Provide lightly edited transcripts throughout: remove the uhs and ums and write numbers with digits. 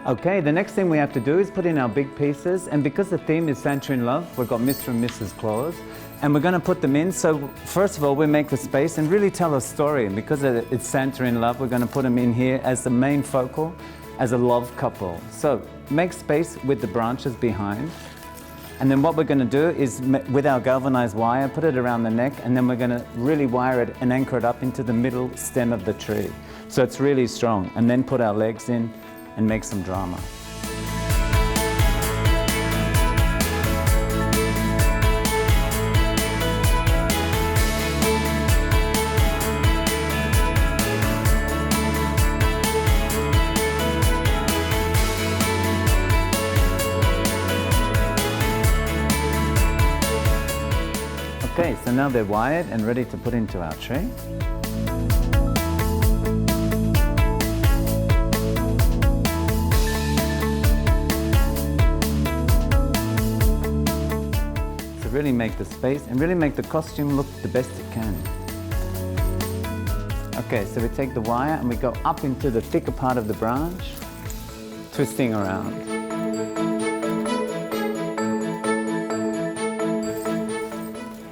Okay, the next thing we have to do is put in our big pieces, and because the theme is Santa in Love, we've got Mr. and Mrs. Claus, and we're going to put them in. So first of all, we make the space and really tell a story, and because it's Santa in Love, we're going to put them in here as the main focal, as a love couple. So make space with the branches behind, and then what we're going to do is, with our galvanized wire, put it around the neck, and then we're going to really wire it and anchor it up into the middle stem of the tree. So it's really strong, and then put our legs in and make some drama. Okay, so now they're wired and ready to put into our tree. Really make the space and really make the costume look the best it can. Okay, so we take the wire and we go up into the thicker part of the branch, twisting around.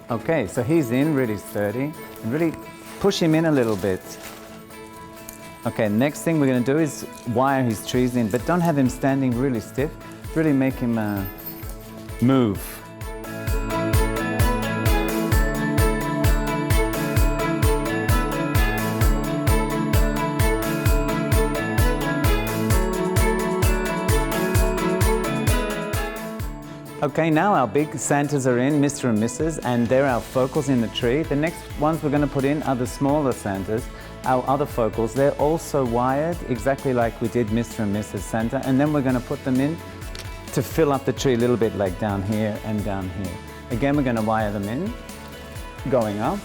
Okay, so he's in really sturdy, and really push him in a little bit. Okay, next thing we're going to do is wire his trees in, but don't have him standing really stiff, really make him move. Okay, now our big Santas are in, Mr. and Mrs., and they're our focals in the tree. The next ones we're going to put in are the smaller Santas, our other focals. They're also wired exactly like we did Mr. and Mrs. Santa, and then we're going to put them in to fill up the tree a little bit, like down here and down here. Again, we're going to wire them in, going up.